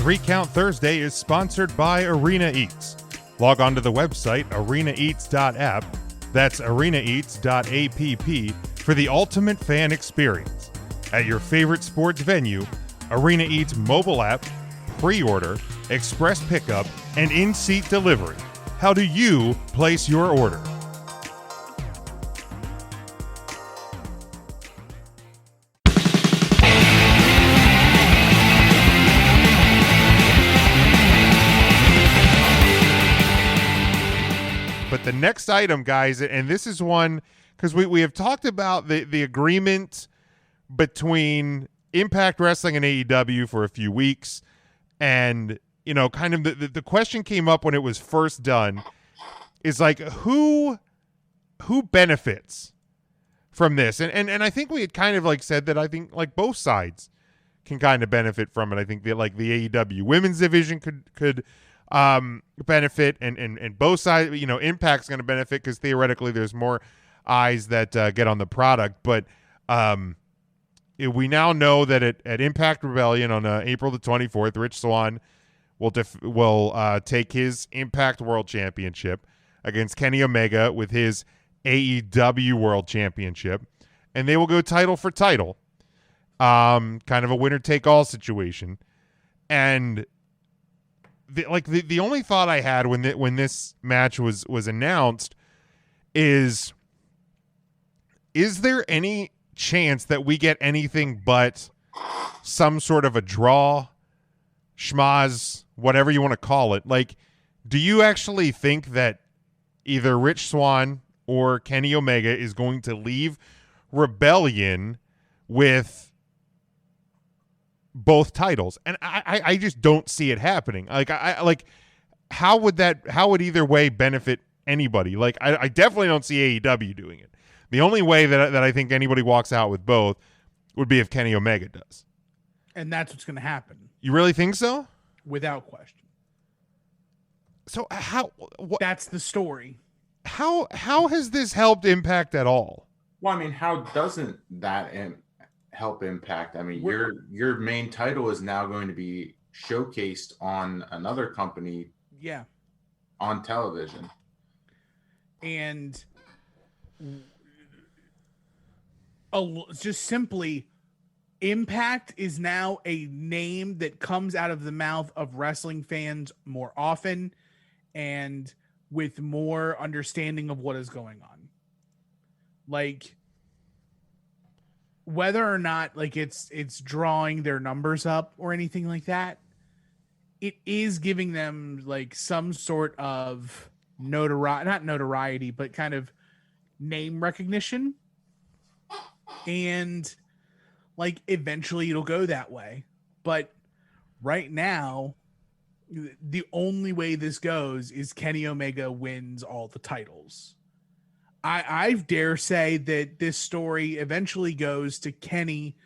3 Count Thursday is sponsored by Arena Eats. Log on to the website arenaeats.app, that's arenaeats.app, for the ultimate fan experience. At your favorite sports venue, Arena Eats mobile app, pre-order, express pickup, and in-seat delivery. How do you place your order? But the next item, guys, and this is one, because we have talked about the agreement between Impact Wrestling and AEW for a few weeks, and, you know, kind of the question came up when it was first done, is like, who benefits from this? And I think we had kind of like said that I think like both sides can kind of benefit from it. I think that like the AEW women's division could benefit, and both sides, you know, Impact's going to benefit because theoretically there's more eyes that get on the product. But we now know that at Impact Rebellion on April the 24th, Rich Swann will take his Impact World Championship against Kenny Omega with his AEW World Championship, and they will go title for title, kind of a winner-take-all situation. And the only thought I had when this match was announced is there any chance that we get anything but some sort of a draw, schmaz, whatever you want to call it? Like, do you actually think that either Rich Swann or Kenny Omega is going to leave Rebellion with both titles? And I just don't see it happening. Like, how would either way benefit anybody? Like, I definitely don't see AEW doing it. The only way that I think anybody walks out with both would be if Kenny Omega does. And that's what's going to happen. You really think so? Without question. So that's the story. How has this helped Impact at all? Well, I mean, how doesn't that help Impact? I mean, your main title is now going to be showcased on another company, on television, and just simply, Impact is now a name that comes out of the mouth of wrestling fans more often and with more understanding of what is going on. Like, whether or not like it's drawing their numbers up or anything like that, it is giving them like some sort of not notoriety, but kind of name recognition. And like eventually it'll go that way. But right now, the only way this goes is Kenny Omega wins all the titles. I dare say that this story eventually goes to Kenny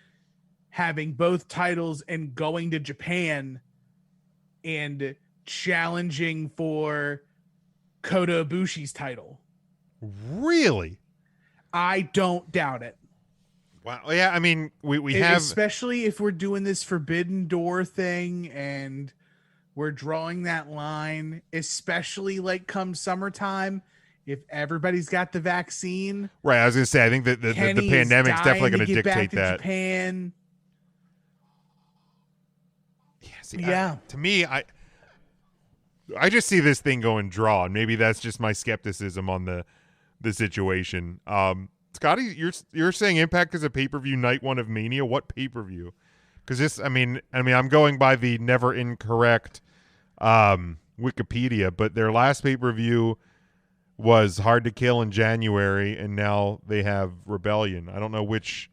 having both titles and going to Japan and challenging for Kota Ibushi's title. Really? I don't doubt it. Wow. Yeah, I mean, we have... Especially if we're doing this Forbidden Door thing and we're drawing that line, especially like come summertime, if everybody's got the vaccine. Right, I was going to say, I think that the pandemic's definitely going to dictate that. Japan. To me, I just see this thing going draw, and maybe that's just my skepticism on the situation. Scotty, you're saying Impact is a pay-per-view night one of Mania. What pay-per-view? Because this, I mean, I'm going by the never incorrect Wikipedia, but their last pay-per-view was Hard to Kill in January, and now they have Rebellion. I don't know which.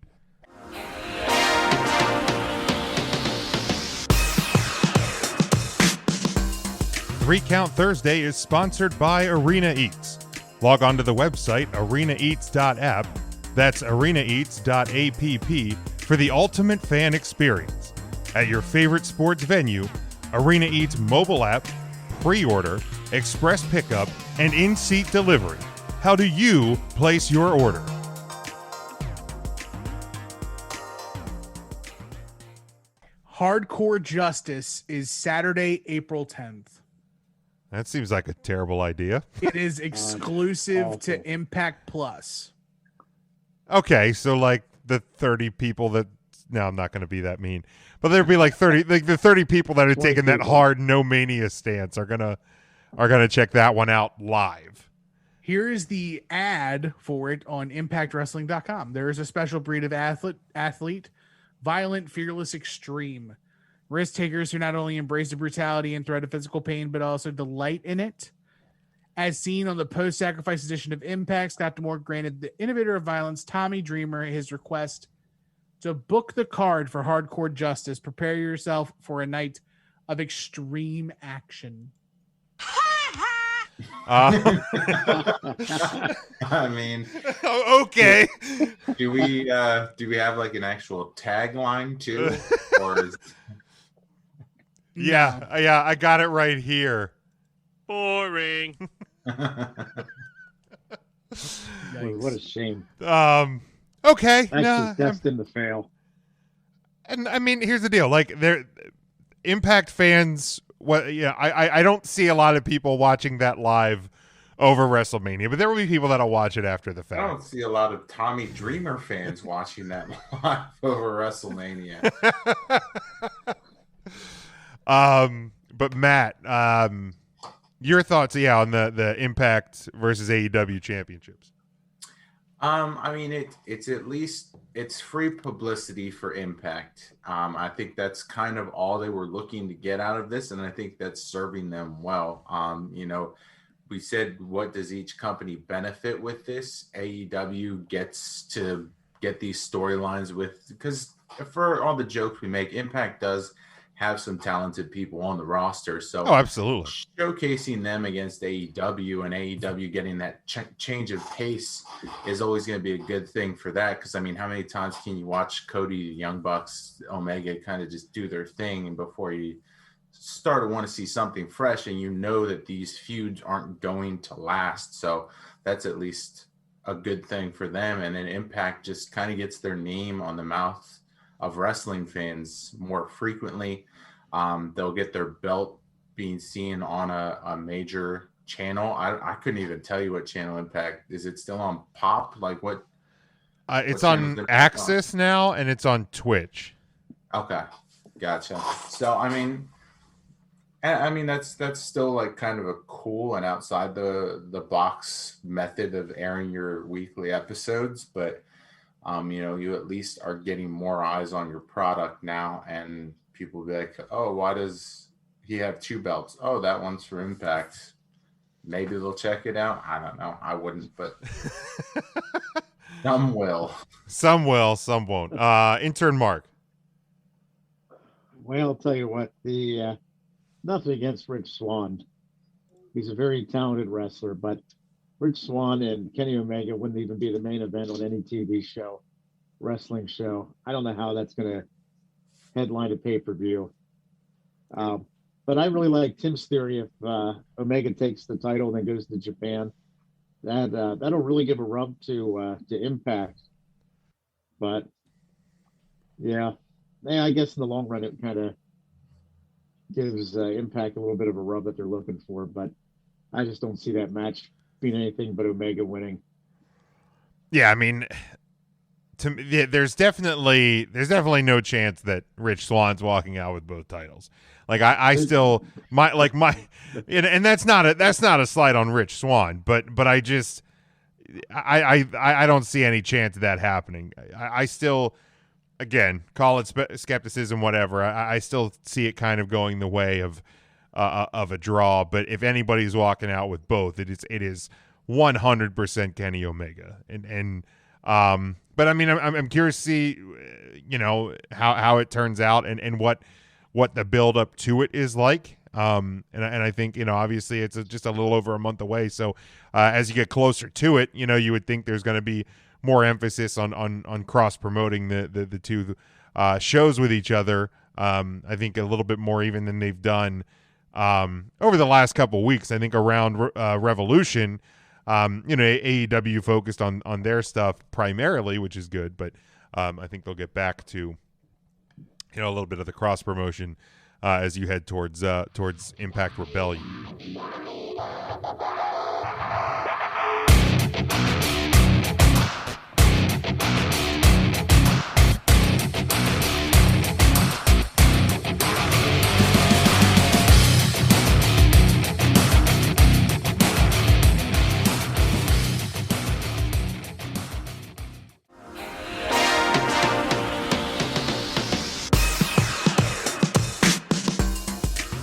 Three Count Thursday is sponsored by Arena Eats. Log on to the website arenaeats.app, that's arenaeats.app, for the ultimate fan experience. At your favorite sports venue, Arena Eats mobile app, pre-order, express pickup, and in-seat delivery. How do you place your order? Hardcore Justice is Saturday, April 10th. That seems like a terrible idea. It is exclusive to Impact Plus. Okay, so like the 30 people that no, I'm not going to be that mean, but there'd be like 30, like the 30 people that are taking that hard no mania stance are gonna check that one out live. Here is the ad for it on ImpactWrestling.com. There is a special breed of athlete, violent, fearless, extreme. Risk takers who not only embrace the brutality and threat of physical pain, but also delight in it. As seen on the post-sacrifice edition of Impact, Scott D'Amore granted the innovator of violence, Tommy Dreamer, his request to book the card for Hardcore Justice. Prepare yourself for a night of extreme action. I mean, okay. Do we have like an actual tagline too, or is... Yeah, I got it right here. Boring. What a shame. Okay, actually, destined to fail. And I mean, here's the deal: like, Impact fans. I don't see a lot of people watching that live over WrestleMania, but there will be people that'll watch it after the fact. I don't see a lot of Tommy Dreamer fans watching that live over WrestleMania. But Matt, your thoughts, on the Impact versus AEW championships. I mean, it's at least it's free publicity for Impact. I think that's kind of all they were looking to get out of this, and I think that's serving them well. We said, what does each company benefit with this? AEW gets to get these storylines because for all the jokes we make, Impact does have some talented people on the roster. So absolutely. Showcasing them against AEW and AEW getting that change of pace is always going to be a good thing for that. Because, I mean, how many times can you watch Cody, Young Bucks, Omega kind of just do their thing, and before you start to want to see something fresh, and you know that these feuds aren't going to last. So that's at least a good thing for them. And then Impact just kind of gets their name on the mouth of wrestling fans more frequently. They'll get their belt being seen on a major channel. I couldn't even tell you what channel Impact is. It still on Pop? Like what? It's on Access now, and it's on Twitch. Okay, gotcha. So I mean that's still like kind of a cool and outside the box method of airing your weekly episodes, but you at least are getting more eyes on your product now, and people will be like, oh, why does he have two belts? Oh, that one's for Impact. Maybe they'll check it out. I don't know. I wouldn't, but some will. Some will, some won't. Intern Mark. Well, I'll tell you what, nothing against Rich Swann. He's a very talented wrestler, but Rich Swann and Kenny Omega wouldn't even be the main event on any TV show, wrestling show. I don't know how that's going to headline a pay-per-view. But I really like Tim's theory. If Omega takes the title and then goes to Japan, that'll really give a rub to Impact. But yeah, I guess in the long run, it kind of gives Impact a little bit of a rub that they're looking for. But I just don't see that match being anything but Omega winning. Yeah, I mean, there's definitely no chance that Rich Swann's walking out with both titles. Like I still and that's not a slight on Rich Swann, but I just I don't see any chance of that happening. I still, again, call it skepticism, whatever. I still see it kind of going the way of a draw. But if anybody's walking out with both, it is 100% Kenny Omega. But I mean, I'm curious to see, how it turns out and what the build up to it is like. And I think, obviously it's just a little over a month away. So as you get closer to it, you would think there's going to be more emphasis on cross promoting the two shows with each other. I think a little bit more even than they've done over the last couple of weeks. I think around Revolution, AEW focused on their stuff primarily, which is good, but I think they'll get back to a little bit of the cross promotion as you head towards Impact Rebellion.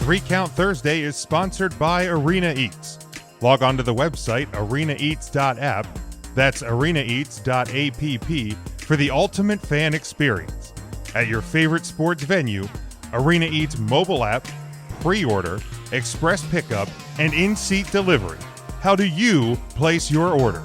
Three Count Thursday is sponsored by Arena Eats. Log on to the website arenaeats.app, that's arenaeats.app, for the ultimate fan experience. At your favorite sports venue, Arena Eats mobile app, pre-order, express pickup, and in-seat delivery. How do you place your order?